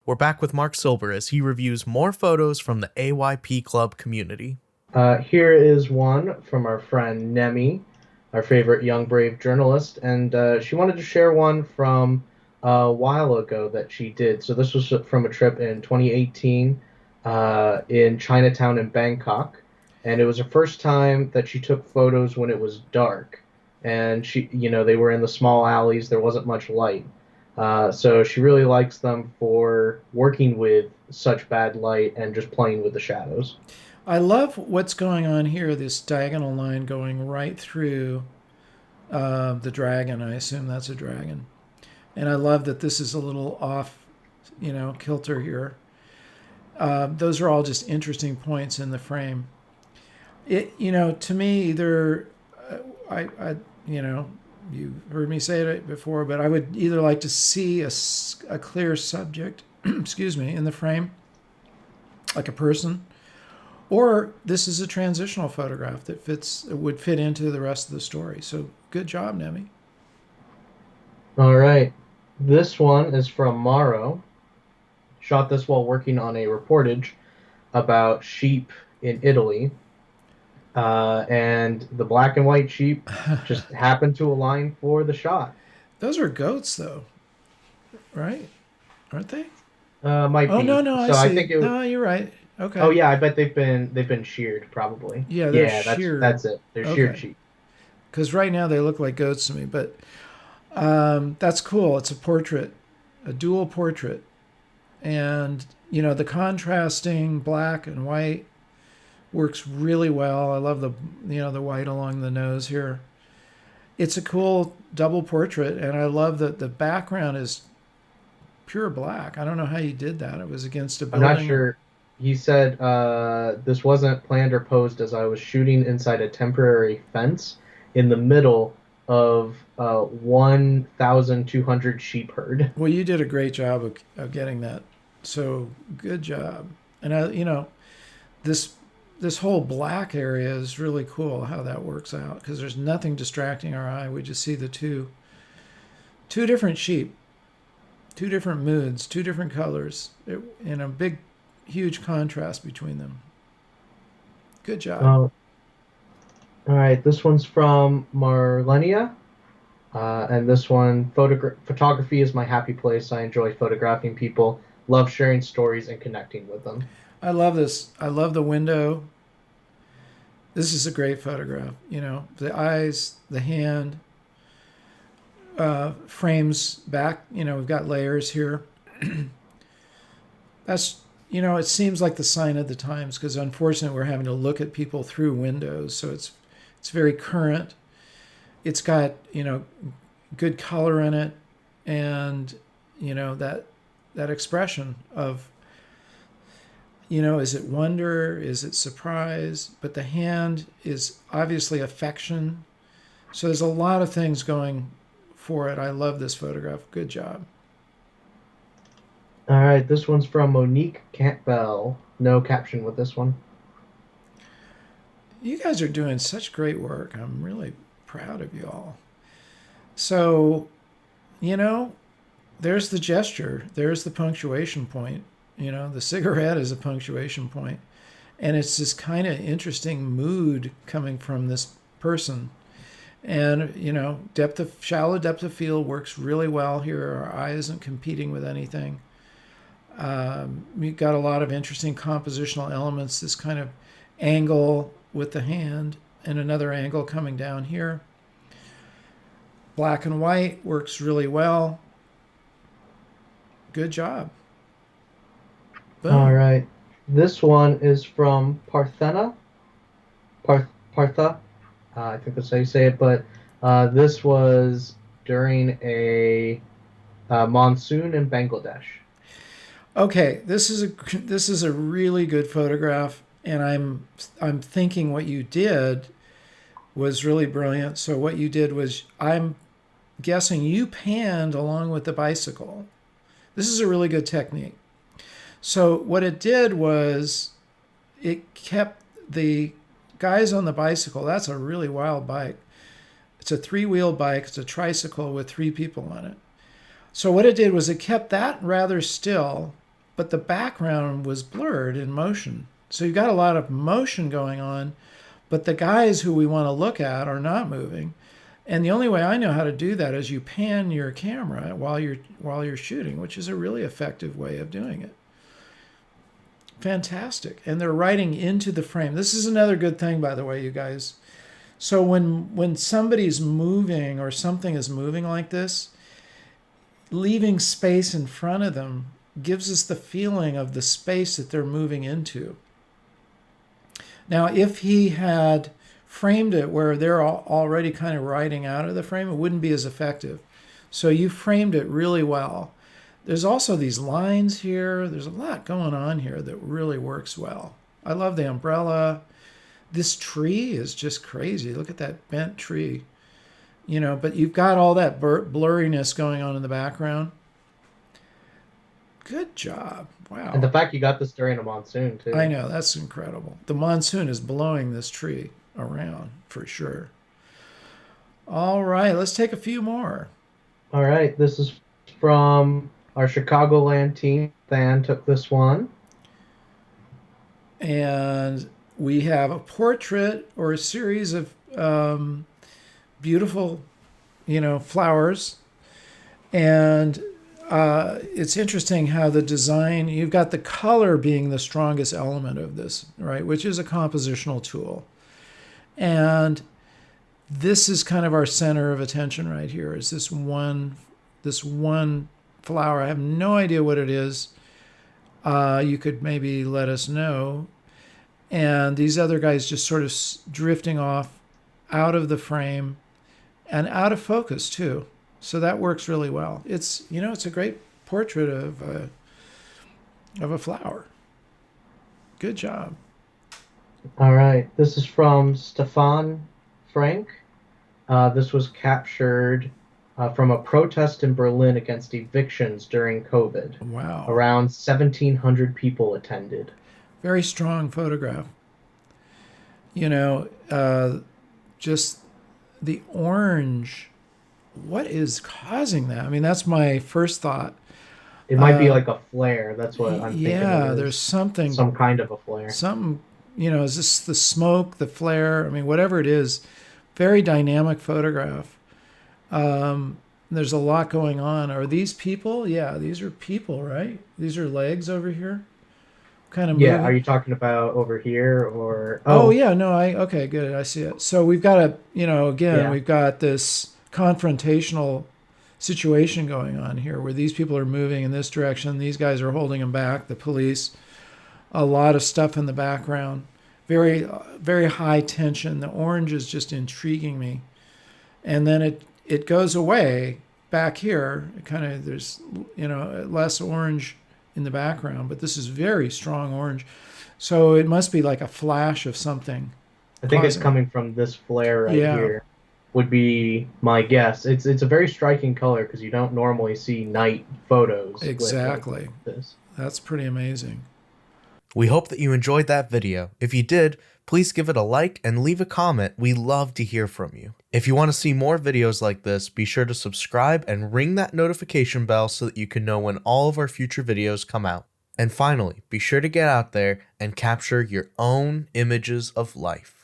We're back with Marc Silber as he reviews more photos from the AYP Club community. Here is one from our friend Nemi, our favorite young brave journalist, and she wanted to share one from a while ago that she did. So this was from a trip in 2018 in Chinatown in Bangkok, and it was her first time that she took photos when it was dark, and they were in the small alleys. There wasn't much light. So she really likes them for working with such bad light and just playing with the shadows. I love what's going on here, this diagonal line going right through the dragon. I assume that's a dragon. And I love that this is a little off, kilter here. Those are all just interesting points in the frame. To me, either you heard me say it before, but I would either like to see a clear subject, excuse me, in the frame, like a person, or this is a transitional photograph that would fit into the rest of the story. So good job, Nemi. All right. This one is from Maro. Shot this while working on a reportage about sheep in Italy. And the black and white sheep just happened to align for the shot. Those are goats, though, right? Aren't they? Might Oh, no, be. no, I So I see. think it. No, you're right. Okay. Oh yeah, I bet they've been sheared probably. Yeah, they're Yeah, that's sheared. that's it. They're sheared Okay. sheep. Because right now they look like goats to me, but that's cool. It's a portrait, a dual portrait. And, the contrasting black and white works really well. I love the white along the nose here. It's a cool double portrait, and I love that the background is pure black. I don't know how you did that. It was against a I'm not building. sure. He said this wasn't planned or posed as I was shooting inside a temporary fence in the middle of 1,200 sheep herd. Well, you did a great job of getting that. So good job. And this this whole black area is really cool how that works out because there's nothing distracting our eye. We just see the two different sheep, two different moods, two different colors, in a big, huge contrast between them. Good job. All right, this one's from Marlenia. And this one, photography is my happy place. I enjoy photographing people, love sharing stories and connecting with them. I love this. I love the window. This is a great photograph. The eyes, the hand, frames back. We've got layers here. That's, it seems like the sign of the times because unfortunately we're having to look at people through windows. So it's very current. It's got, good color in it and, that expression of, is it wonder? Is it surprise? But the hand is obviously affection. So there's a lot of things going for it. I love this photograph. Good job. All right, this one's from Monique Campbell. No caption with this one. You guys are doing such great work. I'm really proud of you all. So, there's the gesture. There's the punctuation point. The cigarette is a punctuation point. And it's this kind of interesting mood coming from this person. And, shallow depth of field works really well here. Our eye isn't competing with anything. We've got a lot of interesting compositional elements, this kind of angle with the hand and another angle coming down here. Black and white works really well. Good job. Boom. All right, this one is from Parthena. Partha. I think that's how you say it. But this was during a monsoon in Bangladesh. Okay, this is a really good photograph, and I'm thinking what you did was really brilliant. So what you did was, I'm guessing you panned along with the bicycle. This is a really good technique. So what it did was it kept the guys on the bicycle. That's a really wild bike. It's a three-wheel bike. It's a tricycle with three people on it. So what it did was it kept that rather still, but the background was blurred in motion. So you've got a lot of motion going on, but the guys who we want to look at are not moving. And the only way I know how to do that is you pan your camera while you're shooting, which is a really effective way of doing it. Fantastic. And they're writing into the frame. This is another good thing, by the way, you guys. So when somebody's moving or something is moving like this, leaving space in front of them gives us the feeling of the space that they're moving into. Now, if he had framed it where they're already kind of writing out of the frame, it wouldn't be as effective. So you framed it really well. There's also these lines here. There's a lot going on here that really works well. I love the umbrella. This tree is just crazy. Look at that bent tree. You know, but you've got all that blurriness going on in the background. Good job. Wow. And the fact you got this during a monsoon, too. I know, that's incredible. The monsoon is blowing this tree around for sure. All right, let's take a few more. All right, this is from our Chicagoland team. Than took this one. And we have a portrait or a series of beautiful, flowers. And it's interesting how the design, you've got the color being the strongest element of this, right? Which is a compositional tool. And this is kind of our center of attention right here, is this one flower. I have no idea what it is. You could maybe let us know. And these other guys just sort of drifting off out of the frame and out of focus too. So that works really well. It's a great portrait of a flower. Good job. All right, this is from Stefan Frank. This was captured from a protest in Berlin against evictions during COVID. Wow. Around 1,700 people attended. Very strong photograph. Just the orange. What is causing that? I mean, that's my first thought. It might be like a flare. That's what I'm thinking. Yeah, there's something. Some kind of a flare. Something, is this the smoke, the flare? I mean, whatever it is, very dynamic photograph. There's a lot going on. Are these people? Yeah, these are people, right? These are legs over here. Kind of. Yeah, moving. are you talking about over here or? Oh yeah, no, okay, good. I see it. So we've got we've got this confrontational situation going on here where these people are moving in this direction. These guys are holding them back, the police. A lot of stuff in the background. Very, very high tension. The orange is just intriguing me. And then it goes away back here. It kind of, there's, less orange in the background, but this is very strong orange. So it must be like a flash of something. I think it's coming from this flare right here. Would be my guess. It's a very striking color because you don't normally see night photos. Exactly. Like this. That's pretty amazing. We hope that you enjoyed that video. If you did, please give it a like and leave a comment. We love to hear from you. If you want to see more videos like this, be sure to subscribe and ring that notification bell so that you can know when all of our future videos come out. And finally, be sure to get out there and capture your own images of life.